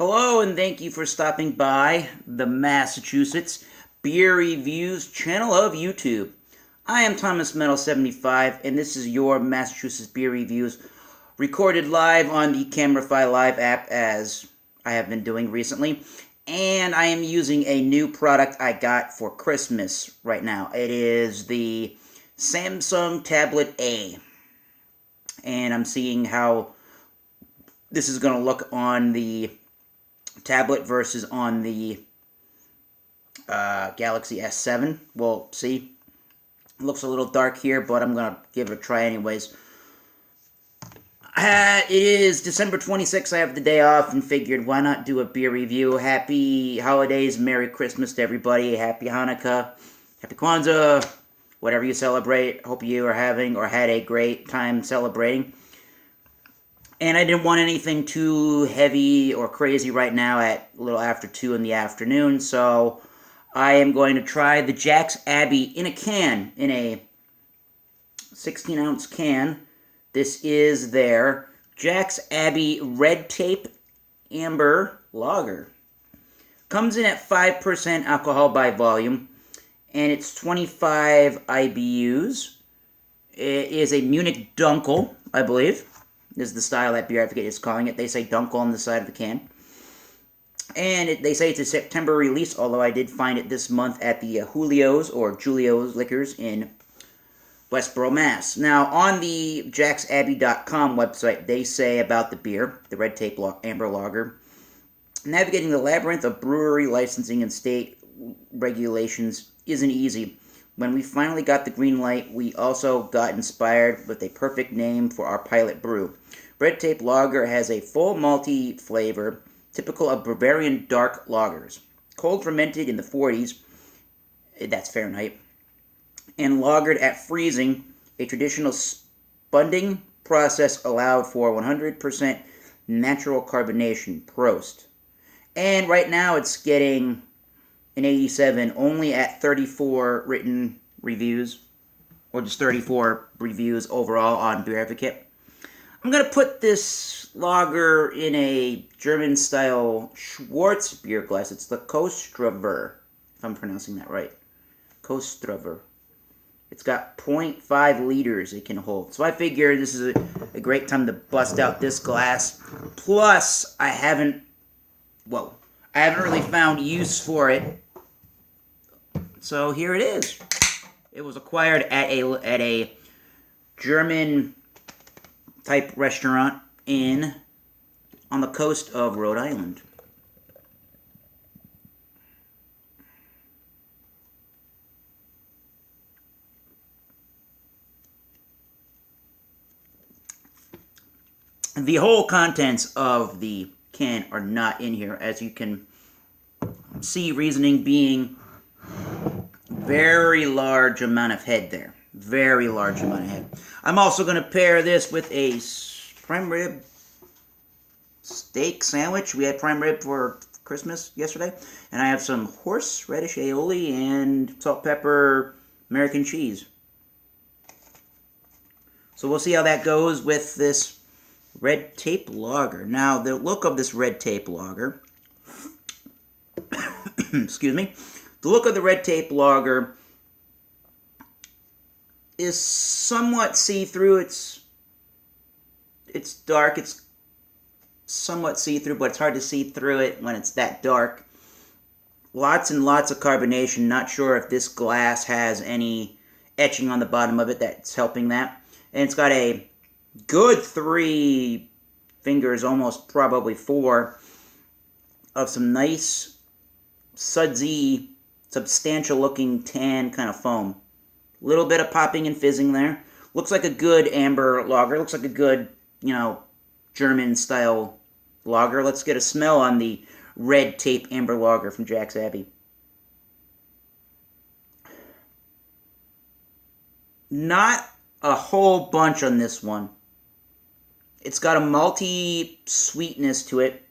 Hello, and thank you for stopping by the Massachusetts Beer Reviews channel of YouTube. I am Thomas Metal 75, and this is your Massachusetts Beer Reviews, recorded live on the CameraFi Live app, as I have been doing recently. And I am using a new product I got for Christmas right now. It is the Samsung Tablet A. And I'm seeing how this is going to look on the tablet versus on the Galaxy S7. We'll see. It looks a little dark here, but I'm going to give it a try anyways. It is December 26th. I have the day off and figured, why not do a beer review? Happy holidays, Merry Christmas to everybody, Happy Hanukkah, Happy Kwanzaa, whatever you celebrate. Hope you are having or had a great time celebrating. And I didn't want anything too heavy or crazy right now at a little after 2 in the afternoon, so I am going to try the Jack's Abbey in a can, in a 16-ounce can. This is their Jack's Abbey Red Tape Amber Lager. Comes in at 5% alcohol by volume, and it's 25 IBUs. It is a Munich Dunkel, I believe. This is the style that Beer Advocate is calling it. They say Dunkel on the side of the can. And they say it's a September release, although I did find it this month at the Julio's or Julio's Liquors in Westboro, Mass. Now, on the jacksabbey.com website, they say about the beer, the Red Tape Amber Lager, navigating the labyrinth of brewery licensing and state regulations isn't easy. When we finally got the green light, we also got inspired with a perfect name for our pilot brew. Red Tape Lager has a full malty flavor, typical of Bavarian dark lagers. Cold fermented in the 40s, that's Fahrenheit, and lagered at freezing, a traditional spunding process allowed for 100% natural carbonation. Prost. And right now it's getting an 87, only at 34 written reviews, or just 34 reviews overall on Beer Advocate. I'm going to put this lager in a German-style Schwarz beer glass. It's the Kostraver, if I'm pronouncing that right. Kostraver. It's got 0.5 liters it can hold. So I figure this is a great time to bust out this glass. Plus, I haven't really found use for it. So here it is. It was acquired at a German type restaurant on the coast of Rhode Island. The whole contents of the can are not in here, as you can see, reasoning being very large amount of head there. Very large amount of head. I'm also going to pair this with a prime rib steak sandwich. We had prime rib for Christmas yesterday. And I have some horseradish aioli and salt, pepper, American cheese. So we'll see how that goes with this Red Tape Lager. Now, the look of this Red Tape Lager, excuse me, the look of the Red Tape Lager is somewhat see-through. It's dark. It's somewhat see-through, but it's hard to see through it when it's that dark. Lots and lots of carbonation. Not sure if this glass has any etching on the bottom of it that's helping that. And it's got a good 3 fingers, almost probably 4, of some nice, sudsy, substantial-looking tan kind of foam. A little bit of popping and fizzing there. Looks like a good amber lager. Looks like a good, German-style lager. Let's get a smell on the Red Tape Amber Lager from Jack's Abbey. Not a whole bunch on this one. It's got a malty sweetness to it.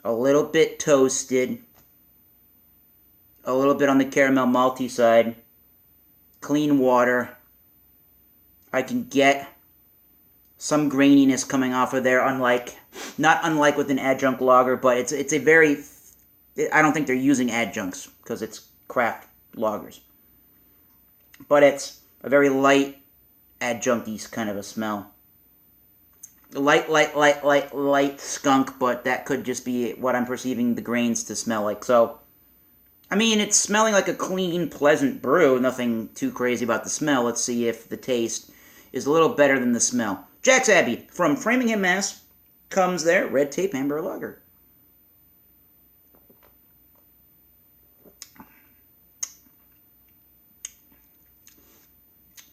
A little bit toasted. A little bit on the caramel malty side. Clean water. I can get some graininess coming off of there, unlike Not unlike with an adjunct lager, but it's a very... I don't think they're using adjuncts because it's craft lagers. But it's a very light, adjunct-y kind of a smell. Light skunk, but that could just be what I'm perceiving the grains to smell like. So, I mean, it's smelling like a clean, pleasant brew. Nothing too crazy about the smell. Let's see if the taste is a little better than the smell. Jack's Abbey from Framingham, Mass. Comes there. Red Tape Amber Lager.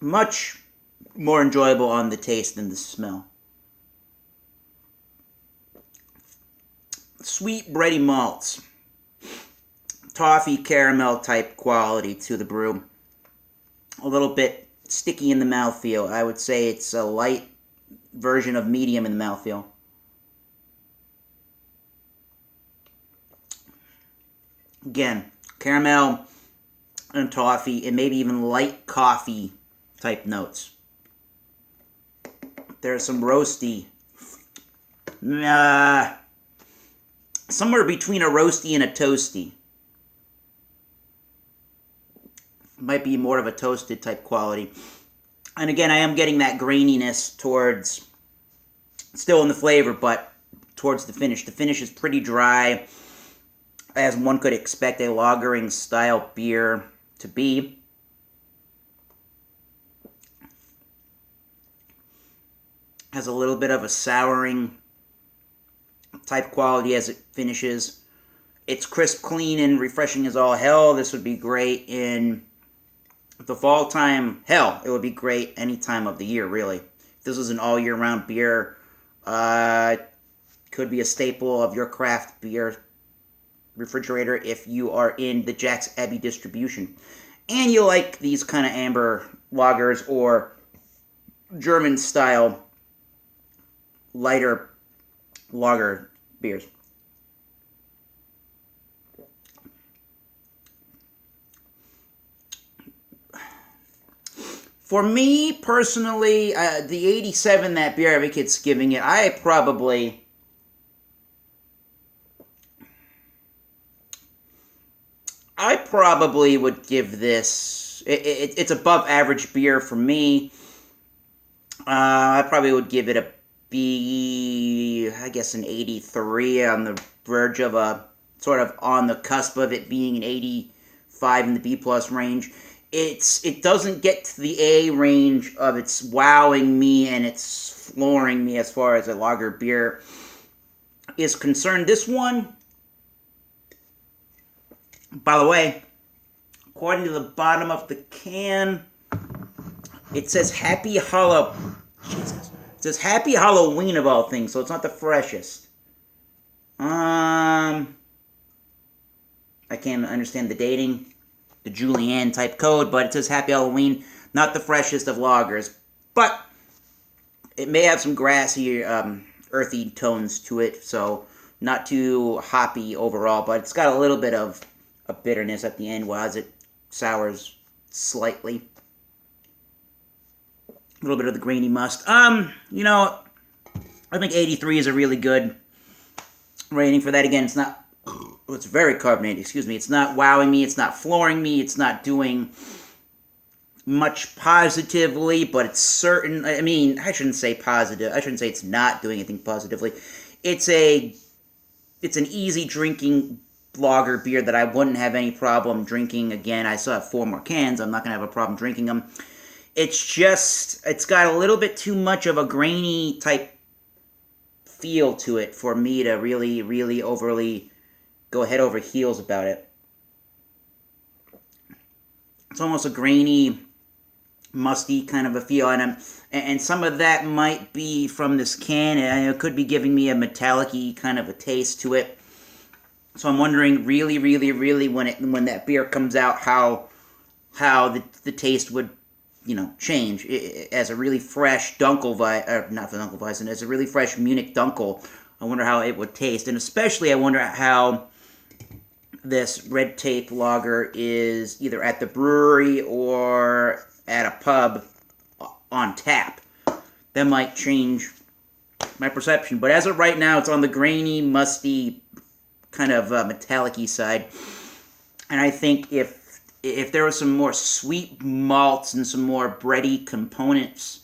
Much more enjoyable on the taste than the smell. Sweet, bready malts. Toffee, caramel type quality to the brew. A little bit sticky in the mouthfeel. I would say it's a light version of medium in the mouthfeel. Again, caramel and toffee, and maybe even light coffee type notes. There's some roasty. Somewhere between a roasty and a toasty. Might be more of a toasted type quality. And again, I am getting that graininess towards, still in the flavor, but towards the finish. The finish is pretty dry, as one could expect a lagering style beer to be. Has a little bit of a souring type quality as it finishes. It's crisp, clean, and refreshing as all hell. This would be great in the fall time. Hell, it would be great any time of the year, really. If this was an all year round beer, could be a staple of your craft beer refrigerator if you are in the Jack's Abbey distribution. And you like these kind of amber lagers or German style lighter lager beers. For me, personally, the 87 that Beer Advocate's giving it, I probably would give this... It's above average beer for me. I probably would give it a B, I guess an 83, on the verge of a, sort of on the cusp of it being an 85 in the B plus range. It doesn't get to the A range of it's wowing me and it's flooring me as far as a lager beer is concerned. This one, by the way, according to the bottom of the can, it says Happy Jesus. It says Happy Halloween of all things, so it's not the freshest. I can't understand the dating, the Julianne type code, but it says Happy Halloween, not the freshest of lagers. But it may have some grassy, earthy tones to it, so not too hoppy overall, but it's got a little bit of a bitterness at the end as it sours slightly. A little bit of the grainy must. You know, I think 83 is a really good rating for that. Again, it's not... It's very carbonated, excuse me. It's not wowing me, it's not flooring me, it's not doing much positively, but it's certain... I mean, I shouldn't say positive. I shouldn't say it's not doing anything positively. It's an easy drinking lager beer that I wouldn't have any problem drinking. Again, I still have 4 more cans. I'm not going to have a problem drinking them. It's just, it's got a little bit too much of a grainy type feel to it for me to really, really overly go head over heels about it. It's almost a grainy, musty kind of a feel, and some of that might be from this can, and it could be giving me a metallic-y kind of a taste to it. So I'm wondering really, really, really when that beer comes out, how the taste would, you know, change as a really fresh Dunkelweizen, as a really fresh Munich Dunkel. I wonder how it would taste, and especially I wonder how this Red Tape lager is either at the brewery or at a pub on tap. That might change my perception. But as of right now, it's on the grainy, musty, kind of metallic-y side. And I think if there was some more sweet malts and some more bready components,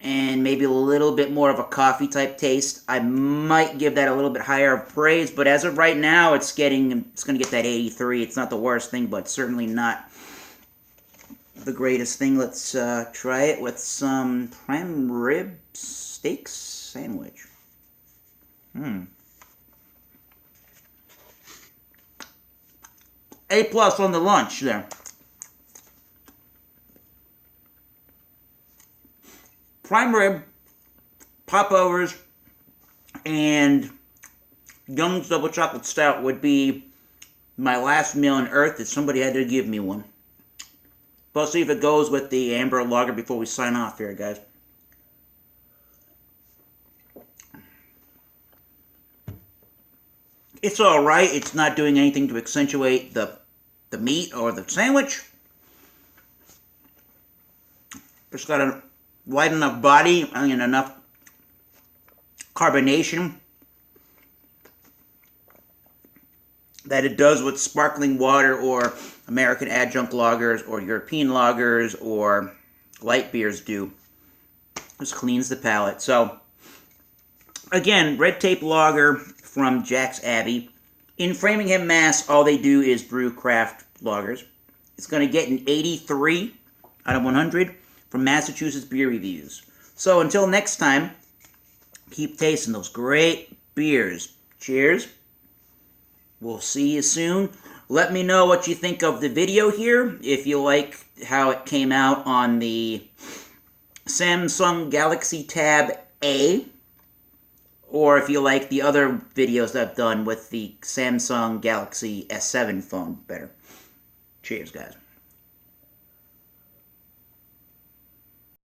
and maybe a little bit more of a coffee-type taste, I might give that a little bit higher of praise. But as of right now, it's going to get that 83. It's not the worst thing, but certainly not the greatest thing. Let's try it with some prime rib steak sandwich. A+ on the lunch there. Prime rib, popovers, and Young's Double Chocolate Stout would be my last meal on earth if somebody had to give me one. But let's see if it goes with the Amber Lager before we sign off here, guys. It's alright. It's not doing anything to accentuate the meat or the sandwich. It's got a light enough body and enough carbonation that it does what sparkling water or American adjunct lagers or European lagers or light beers do. Just cleans the palate. So, again, Red Tape Lager from Jack's Abbey. In Framingham, Mass., all they do is brew craft lagers. It's going to get an 83 out of 100 from Massachusetts Beer Reviews. So until next time, keep tasting those great beers. Cheers. We'll see you soon. Let me know what you think of the video here. If you like how it came out on the Samsung Galaxy Tab A, or if you like the other videos that I've done with the Samsung Galaxy S7 phone better. Cheers, guys.